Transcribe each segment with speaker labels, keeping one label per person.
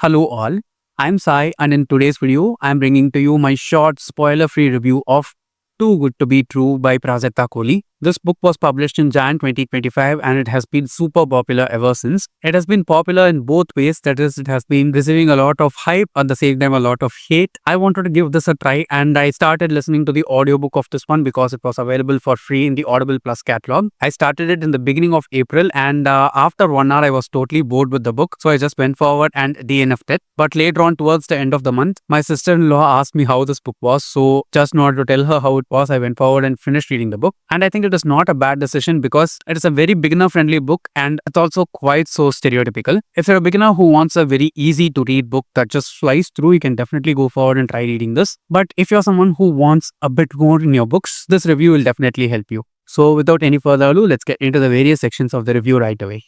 Speaker 1: Hello all, I'm Sai and in today's video, I'm bringing to you my short spoiler-free review of Too Good to Be True by Prajakta Koli. This book was published in Jan 2025 and it has been super popular ever since. It has been popular in both ways, that is, it has been receiving a lot of hype, at the same time a lot of hate. I wanted to give this a try and I started listening to the audiobook of this one because it was available for free in the Audible Plus catalog. I started it in the beginning of April and after 1 hour I was totally bored with the book, so I just went forward and DNF'd it. But later on towards the end of the month, my sister-in-law asked me how this book was, so just in order to tell her how it was, I went forward and finished reading the book. And I think it is not a bad decision because it is a very beginner-friendly book and it's also quite so stereotypical. If you're a beginner who wants a very easy to read book that just flies through, you can definitely go forward and try reading this. But if you're someone who wants a bit more in your books, this review will definitely help you. So without any further ado, let's get into the various sections of the review right away.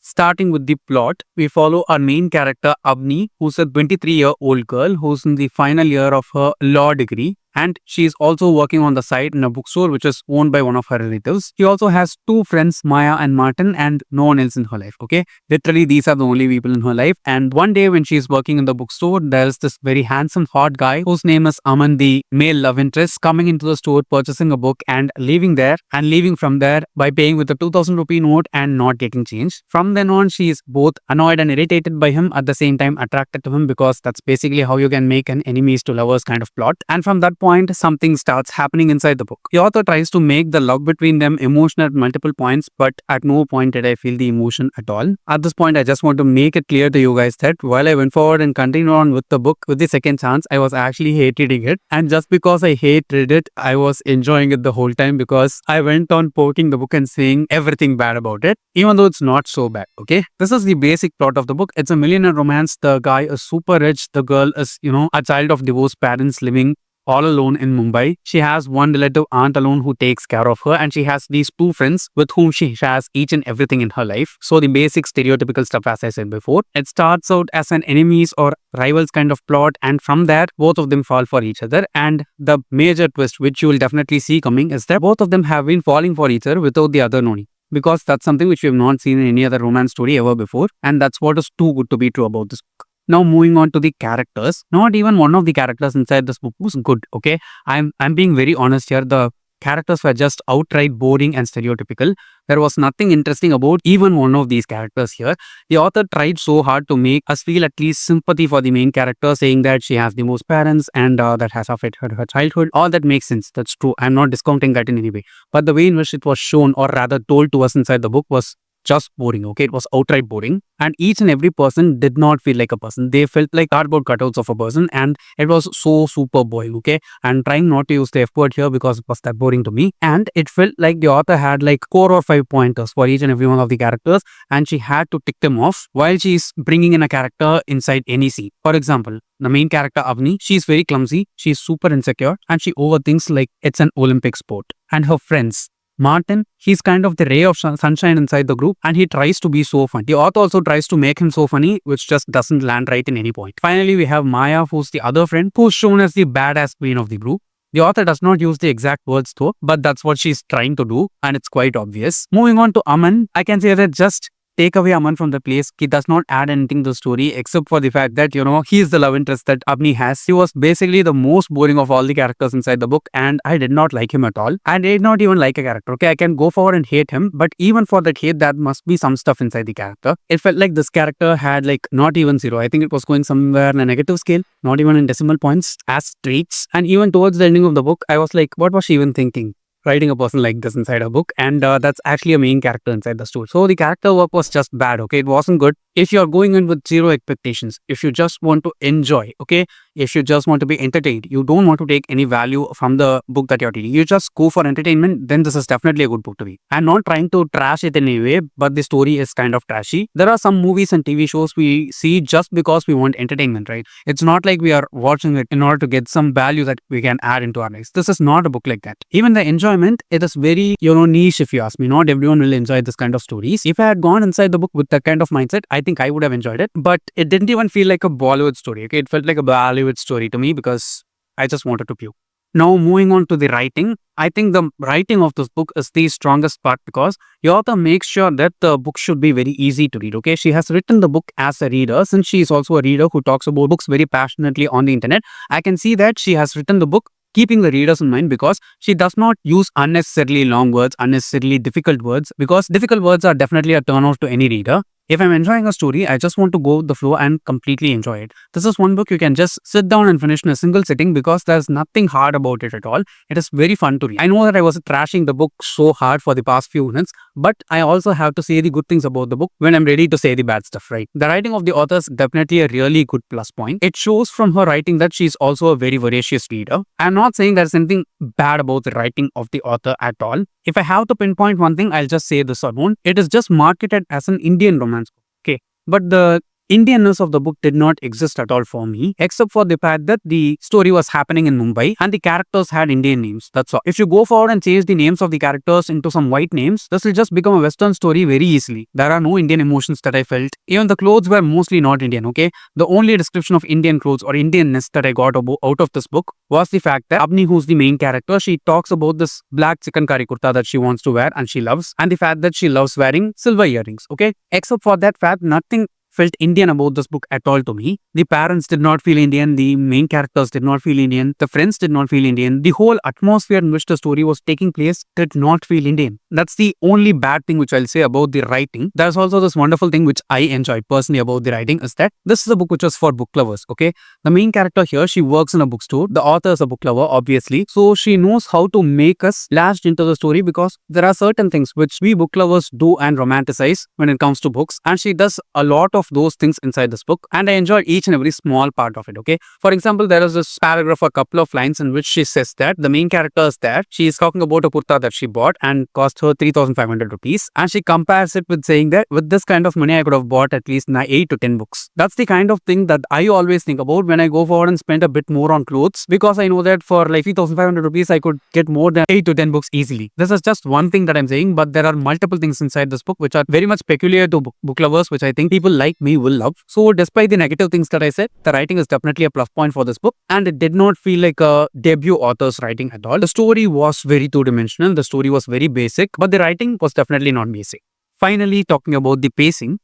Speaker 1: Starting with the plot, we follow our main character Avni, who's a 23-year-old girl who's in the final year of her law degree. And she is also working on the side in a bookstore which is owned by one of her relatives. She also has two friends, Maya and Martin, and no one else in her life, okay? Literally, these are the only people in her life. And one day when she is working in the bookstore, there's this very handsome, hot guy whose name is Aman, the male love interest, coming into the store, purchasing a book and leaving there and leaving from there by paying with a 2000 rupee note and not getting change. From then on, she is both annoyed and irritated by him, at the same time attracted to him, because that's basically how you can make an enemies to lovers kind of plot. And from that point, something starts happening inside the book. The author tries to make the love between them emotional at multiple points, but at no point did I feel the emotion at all. At this point, I just want to make it clear to you guys that while I went forward and continued on with the book with the second chance, I was actually hate reading it. And just because I hate read it, I was enjoying it the whole time because I went on poking the book and saying everything bad about it, even though it's not so bad, okay? This is the basic plot of the book. It's a millionaire romance. The guy is super rich. The girl is, a child of divorced parents living all alone in Mumbai. She has one relative aunt alone who takes care of her, and she has these two friends with whom she has each and everything in her life. So the basic stereotypical stuff, as I said before. It starts out as an enemies or rivals kind of plot, and from there both of them fall for each other. And the major twist, which you will definitely see coming, is that both of them have been falling for each other without the other knowing, because that's something which we have not seen in any other romance story ever before, and that's what is too good to be true about this book. Now moving on to the characters, not even one of the characters inside this book was good, okay? I'm being very honest here. The characters were just outright boring and stereotypical. There was nothing interesting about even one of these characters here. The author tried so hard to make us feel at least sympathy for the main character, saying that she has divorced parents and that has affected her childhood. All that makes sense. That's true. I'm not discounting that in any way. But the way in which it was shown, or rather told to us inside the book, was just boring, okay? It was outright boring. And each and every person did not feel like a person. They felt like cardboard cutouts of a person, and it was so super boring, okay? I'm trying not to use the F word here because it was that boring to me. And it felt like the author had like 4 or 5 pointers for each and every one of the characters, and she had to tick them off while she's bringing in a character inside any scene. For example, the main character Avni, she's very clumsy, she's super insecure, and she overthinks like it's an Olympic sport. And her friends, Martin, he's kind of the ray of sunshine inside the group, and he tries to be so fun. The author also tries to make him so funny, which just doesn't land right in any point. Finally, we have Maya, who's the other friend, who's shown as the badass queen of the group. The author does not use the exact words though, but that's what she's trying to do, and it's quite obvious. Moving on to Aman, I can say that just take away Aman from the place. He does not add anything to the story except for the fact that, he is the love interest that Avni has. He was basically the most boring of all the characters inside the book, and I did not like him at all. I did not even like a character, okay? I can go forward and hate him, but even for that hate, there must be some stuff inside the character. It felt like this character had like not even 0. I think it was going somewhere in a negative scale, not even in decimal points, as traits. And even towards the ending of the book, I was like, what was she even thinking, writing a person like this inside a book? And that's actually a main character inside the story. So the character work was just bad, okay? It wasn't good. If you're going in with 0 expectations, if you just want to enjoy, okay, if you just want to be entertained, you don't want to take any value from the book that you're reading, you just go for entertainment, then this is definitely a good book to read. I'm not trying to trash it in any way, but the story is kind of trashy. There are some movies and TV shows we see just because we want entertainment, right? It's not like we are watching it in order to get some value that we can add into our lives. This is not a book like that. Even the enjoyment, it is very, niche if you ask me. Not everyone will enjoy this kind of stories. If I had gone inside the book with that kind of mindset, I think I would have enjoyed it, but it didn't even feel like a Bollywood story, okay? It felt like a Bollywood story to me because I just wanted to puke. Now moving on to the writing. I think the writing of this book is the strongest part because the author makes sure that the book should be very easy to read. Okay, she has written the book as a reader, since she is also a reader who talks about books very passionately on the internet. I can see that she has written the book keeping the readers in mind because she does not use unnecessarily long words, unnecessarily difficult words, because difficult words are definitely a turn off to any reader. If I'm enjoying a story, I just want to go with the flow and completely enjoy it. This is one book you can just sit down and finish in a single sitting because there's nothing hard about it at all. It is very fun to read. I know that I was trashing the book so hard for the past few minutes, but I also have to say the good things about the book when I'm ready to say the bad stuff, right? The writing of the author is definitely a really good plus point. It shows from her writing that she's also a very voracious reader. I'm not saying there's anything bad about the writing of the author at all. If I have to pinpoint one thing, I'll just say this alone. It is just marketed as an Indian romance book. Okay. But the Indianness of the book did not exist at all for me, except for the fact that the story was happening in Mumbai and the characters had Indian names. That's all. If you go forward and change the names of the characters into some white names, this will just become a Western story very easily. There are no Indian emotions that I felt. Even the clothes were mostly not Indian, okay? The only description of Indian clothes or Indianness that I got out of this book was the fact that Abni, who's the main character, she talks about this black chicken curry kurta that she wants to wear and she loves, and the fact that she loves wearing silver earrings, okay? Except for that fact, nothing felt Indian about this book at all to me. The parents did not feel Indian, the main characters did not feel Indian, the friends did not feel Indian, the whole atmosphere in which the story was taking place did not feel Indian. That's the only bad thing which I'll say about the writing. There's also this wonderful thing which I enjoyed personally about the writing is that this is a book which was for book lovers, okay? The main character here, she works in a bookstore. The author is a book lover, obviously. So she knows how to make us latched into the story because there are certain things which we book lovers do and romanticize when it comes to books. And she does a lot of those things inside this book, and I enjoyed each and every small part of it, okay? For example, there is this paragraph, a couple of lines in which she says that the main character is there. She is talking about a kurta that she bought and cost her 3,500 rupees, and she compares it with saying that with this kind of money I could have bought at least 8 to 10 books. That's the kind of thing that I always think about when I go forward and spend a bit more on clothes, because I know that for like 3,500 rupees I could get more than 8 to 10 books easily. This is just one thing that I'm saying, but there are multiple things inside this book which are very much peculiar to book lovers, which I think people like me will love. So despite the negative things that I said, the writing is definitely a plus point for this book, and it did not feel like a debut author's writing at all. The story was very two-dimensional, the story was very basic, but the writing was definitely not basic. Finally, talking about the pacing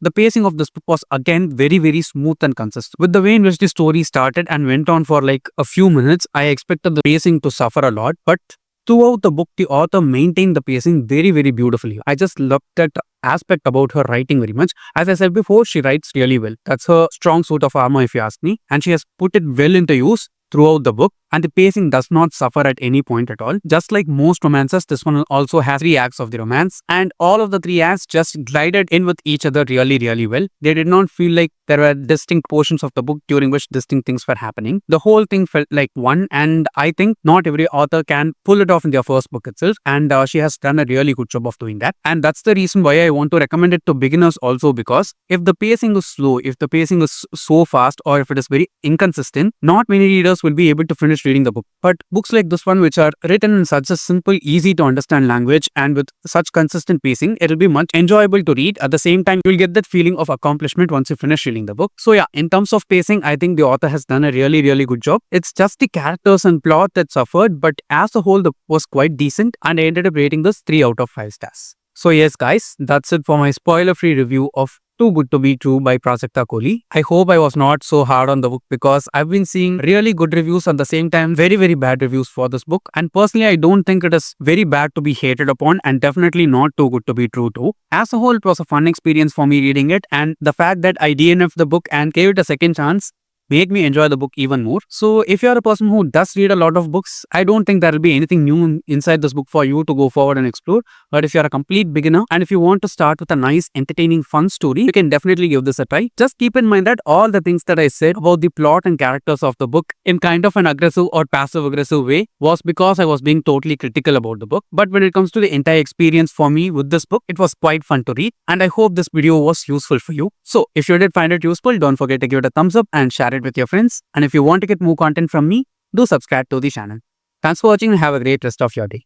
Speaker 1: of this book was again very smooth and consistent. With the way in which the story started and went on for like a few minutes, I expected the pacing to suffer a lot, but throughout the book, the author maintained the pacing very beautifully. I just loved that aspect about her writing very much. As I said before, she writes really well. That's her strong suit of armor if you ask me. And she has put it well into use throughout the book, and the pacing does not suffer at any point at all. Just like most romances, this one also has 3 acts of the romance, and all of the 3 acts just glided in with each other really well. They did not feel like there were distinct portions of the book during which distinct things were happening. The whole thing felt like one, and I think not every author can pull it off in their first book itself, and she has done a really good job of doing that. And that's the reason why I want to recommend it to beginners also, because if the pacing is slow, if the pacing is so fast, or if it is very inconsistent, not many readers will be able to finish reading the book. But books like this one, which are written in such a simple, easy to understand language and with such consistent pacing, it will be much enjoyable to read. At the same time, you'll get that feeling of accomplishment once you finish reading the book. So yeah, in terms of pacing, I think the author has done a really good job. It's just the characters and plot that suffered, but as a whole, the book was quite decent, and I ended up rating this 3 out of 5 stars. So yes guys, that's it for my spoiler-free review of Too Good to Be True by Prajakta Koli. I hope I was not so hard on the book, because I've been seeing really good reviews at the same time very bad reviews for this book, and personally I don't think it is very bad to be hated upon, and definitely not too good to be true too. As a whole, it was a fun experience for me reading it, and the fact that I DNF'd the book and gave it a second chance made me enjoy the book even more. So if you're a person who does read a lot of books, I don't think there will be anything new inside this book for you to go forward and explore. But if you're a complete beginner and if you want to start with a nice, entertaining, fun story, you can definitely give this a try. Just keep in mind that all the things that I said about the plot and characters of the book in kind of an aggressive or passive-aggressive way was because I was being totally critical about the book. But when it comes to the entire experience for me with this book, it was quite fun to read, and I hope this video was useful for you. So if you did find it useful, don't forget to give it a thumbs up and share it with your friends. And if you want to get more content from me, do subscribe to the channel. Thanks for watching and have a great rest of your day.